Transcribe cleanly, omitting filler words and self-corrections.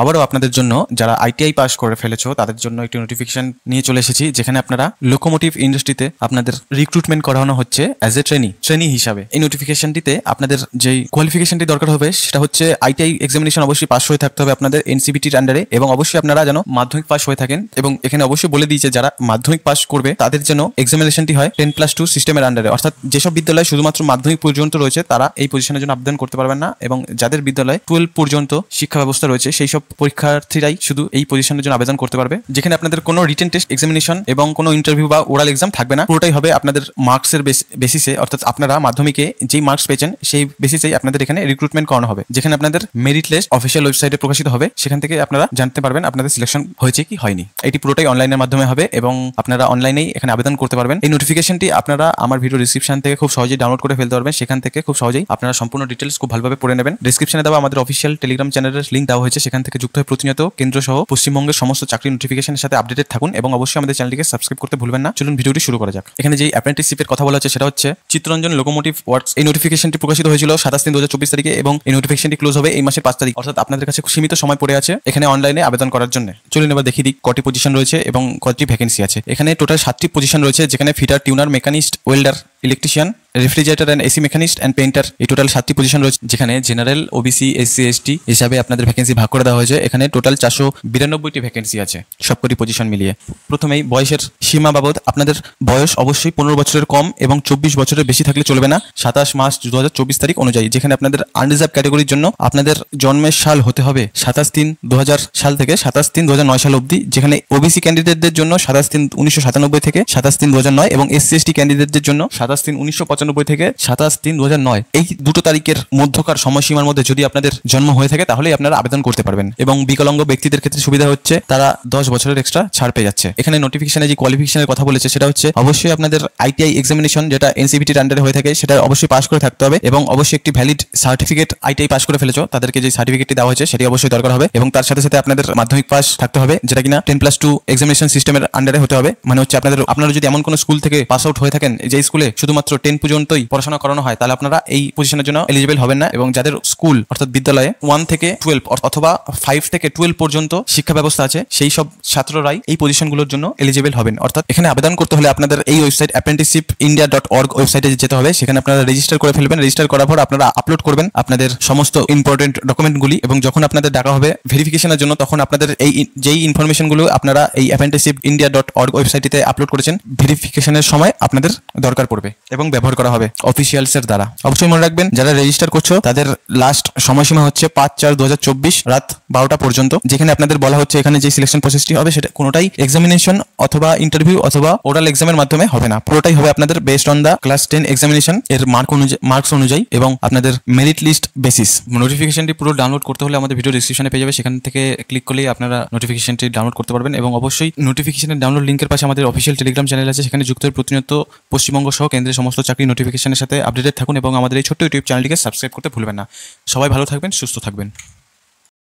আবারও আপনাদের জন্য যারা আইটিআই পাস করে ফেলেছো তাদের জন্য একটি নোটিফিকেশন নিয়ে চলে এসেছি, যেখানে আপনারা লোকোমোটিভ ইন্ডাস্ট্রিতে আপনাদের রিক্রুটমেন্ট করানো হচ্ছে অ্যাজ এ ট্রেনি হিসাবে। এই নোটিফিকেশনটিতে আপনাদের যেই কোয়ালিফিকেশনটি দরকার হবে সেটা হচ্ছে আইটিআই এক্সামিনেশন অবশ্যই পাস হয়ে থাকতে হবে আপনাদের এনসিবিটির আন্ডারে, এবং অবশ্যই আপনারা যেন মাধ্যমিক পাস হয়ে থাকেন। এবং এখানে অবশ্যই বলে দিয়েছে যারা মাধ্যমিক পাস করবে তাদের জন্য এক্সামিনেশনটি হয় 10+2 সিস্টেমের আন্ডারে, অর্থাৎ যেসব বিদ্যালয় শুধুমাত্র মাধ্যমিক পর্যন্ত রয়েছে তারা এই পজিশনের জন্য আবেদন করতে পারবেন না, এবং যাদের বিদ্যালয়ে 12 পর্যন্ত শিক্ষা ব্যবস্থা রয়েছে সেই সব পরীক্ষার্থীরাই শুধু এই পজিশনের জন্য আবেদন করতে পারবে, যেখানে আপনাদের কোনো রিটেন টেস্ট এক্সামিনেশন এবং কোনো ইন্টারভিউ বা ওরাল এক্সাম থাকবে না। পুরোটাই হবে আপনাদের মার্কসের বেসিসে, অর্থাৎ আপনারা মাধ্যমিকে যেই মার্কস পেয়েছেন সেই বেসিসেই আপনাদের এখানে রিক্রুটমেন্ট করানো হবে, যেখানে আপনাদের মেরিট লিস্ট অফিসিয়াল ওয়েবসাইটে প্রকাশিত হবে। সেখান থেকে আপনারা জানতে পারবেন আপনাদের সিলেকশন হয়েছে কি হয়নি। এটি পুরোটাই অনলাইনের মাধ্যমে হবে এবং আপনারা অনলাইনেই এখানে আবেদন করতে পারবেন। এই নোটিফিকেশনটি আপনারা আমার ভিডিও ডিসক্রিপশন থেকে খুব সহজেই ডাউনলোড করে ফেলতে পারবেন। সেখান থেকে খুব সহজেই আপনারা সম্পূর্ণ ডিটেলস খুব ভালোভাবে পড়ে নেবেন। ডিসক্রিপশনে দেওয়া আমাদের অফিসিয়াল টেলিগ্রাম চ্যানেলের লিঙ্ক দেওয়া হয়েছে, সেখান থেকে যুক্ত হয়ে প্রতিনিয়ত কেন্দ্র সহ পশ্চিমবঙ্গের সমস্ত চাকরি নোটিফিকেশনের সাথে আপডেটেড থাকুন এবং অবশ্যই আমাদের চ্যানেলটিকে সাবস্ক্রাইব করতে ভুলবেন না। চলুন ভিডিওটি শুরু করা যাক। এখানে যে অ্যাপ্রেন্টিসশিপের কথা বলা হচ্ছে সেটা হচ্ছে চিত্তরঞ্জন লোকোমোটিভ ওয়ার্কস। এই নোটিফিকেশনটি প্রকাশিত হয়েছিল 27/3/2024 তারিখে এবং এই নোটিফিকেশনটি ক্লোজ হবে এই মাসের 5 তারিখ, অর্থাৎ আপনাদের কাছে সীমিত সময় পড়ে আছে এখানে অনলাইনে আবেদন করার জন্য। চলুন এবার দেখি কটি পজিশন রয়েছে এবং কতটি ভ্যাকেন্সি আছে। এখানে টোটাল 7টি পজিশন রয়েছে, যেখানে fitter, turner, machinist, welder, electrician, refrigerator and AC মেকানিস্ট অ্যান্ড পেইন্টার, এই টোটাল 7টি পজিশন রয়েছে, যেখানে জেনারেল, ওবিসি, এসসি, এসটি হিসাবে আপনাদের ভ্যাকেন্সি ভাগ করে দেওয়া হয়েছে। এখানে টোটাল 492টি ভ্যাকেন্সি আছে সবকটি পজিশন মিলিয়ে। প্রথমেই বয়সের সীমা বাবদ, আপনাদের বয়স অবশ্যই 15 বছরের কম এবং 24 বছরের বেশি থাকলে চলবে না 27 মার্চ 2024 তারিখ অনুযায়ী, যেখানে আপনাদের আনরিজার্ভ ক্যাটাগরির জন্য আপনাদের জন্মের সাল হতে হবে 27/3/2000 সাল থেকে 27/3/2009 সাল অবধি, যেখানে ওবিসি ক্যান্ডিডেটদের জন্য 27/3/1997 থেকে 27/3/2009 এবং এসসি এসটি ক্যান্ডিডেটদের জন্য 27/3/1995 থেকে 27/3/2009। এই দুটো তারিখের মধ্যকার সময়সীমার মধ্যে যদি আপনাদের জন্ম হয়ে থাকে তাহলেই আপনারা আবেদন করতে পারবেন। এবং বিকলাঙ্গ ব্যক্তিদের ক্ষেত্রে সুবিধা হচ্ছে তারা 10 বছরের এক্সট্রা ছাড় পেয়ে যাচ্ছে। এখানে নোটিফিকেশনে যে কোয়ালিফিকেশনের কথা বলেছে সেটা হচ্ছে অবশ্যই আপনাদের আইটিআই এক্সামিনেশন যেটা এনসিবিটির আন্ডারে হয়ে থাকে সেটা অবশ্যই পাস করে থাকতে হবে, এবং অবশ্যই একটি ভ্যালিড সার্টিফিকেট, আইটিআই পাস করে ফেলেছো তাদেরকে যে সার্টিফিকেটটি দেওয়া হয়েছে সেটি অবশ্যই দরকার হবে, এবং তার সাথে সাথে আপনাদের মাধ্যমিক পাস থাকতে হবে, যেটা কিনা 10+2 এক্সামিনেশন সিস্টেমের আন্ডারে হতে হবে। মানে হচ্ছে আপনারা যদি এমন কোনো স্কুল থেকে পাস আউট হয়ে থাকেন যে স্কুলে শুধুমাত্র 10 পর্যন্তই পড়াশোনা করানো হয়, তাহলে আপনারা এই পজিশনের জন্য এলিজিবল হবেন না, এবং যাদের স্কুল অর্থাৎ বিদ্যালয়ে 1 থেকে 12 অথবা 5 থেকে 12 পর্যন্ত শিক্ষা ব্যবস্থা আছে সেই সব ছাত্ররাই এই পজিশনগুলোর জন্য এলিজিবল হবেন। অর্থাৎ এখানে আবেদন করতে হলে আপনাদের এই ওয়েবসাইট apprenticeshipindia.org ওয়েবসাইটে যেতে হবে, সেখানে আপনারা রেজিস্টার করে ফেলবেন। রেজিস্টার করার পর আপনারা আপলোড করবেন আপনাদের সমস্ত ইম্পর্টেন্ট ডকুমেন্টগুলি, এবং যখন আপনাদের ডাকা হবে ভেরিফিকেশনের জন্য তখন আপনাদের যেই ইনফরমেশনগুলো আপনারা এই apprenticeshipindia.org ওয়েবসাইটটিতে আপলোড করেছেন ভেরিফিকেশনের সময় আপনাদের দরকার পড়বে এবং ব্যবহার করা হবে অফিসিয়ালসের দ্বারা। অবশ্যই মনে রাখবেন যারা রেজিস্টার করছো তাদের লাস্ট সময়সীমা হচ্ছে 5/4/2024 রাত 12টা পর্যন্ত, যেখানে আপনাদের বলা হচ্ছে এখানে যে সিলেকশন প্রসেসটি হবে সেটা কোনোটাই এক্সামিনেশন অথবা ইন্টারভিউ অথবা ওরাল এক্সামের মাধ্যমে হবে না, পুরোটাই হবে আপনাদের based on the class 10 examination এর মার্কস অনুযায়ী এবং আপনাদের মেরিট লিস্ট বেসিস। নোটিফিকেশনটি পুরো ডাউনলোড করতে হলে আমাদের ভিডিও ডিসক্রিপশনে পেয়ে যাবে, সেখান থেকে ক্লিক করলেই আপনারা নোটিফিকেশনটি ডাউনলোড করতে পারবেন। এবং অবশ্যই নোটিফিকেশনের ডাউনলোড লিঙ্কের পাশে আমাদের অফিসিয়াল টেলিগ্রাম চ্যানেল আছে, সেখানে যুক্ত হয়ে প্রতিনিয়ত পশ্চিমবঙ্গ সহ কেন্দ্রের সমস্ত চাকরি নোটিফিকেশনের সাথে আপডেটেড থাকুন এবং আমাদের এই ছোট্ট ইউটিউব চ্যানেলটিকে সাবস্ক্রাইব করতে ভুলবেন না। সবাই ভালো থাকবেন, সুস্থ থাকবেন।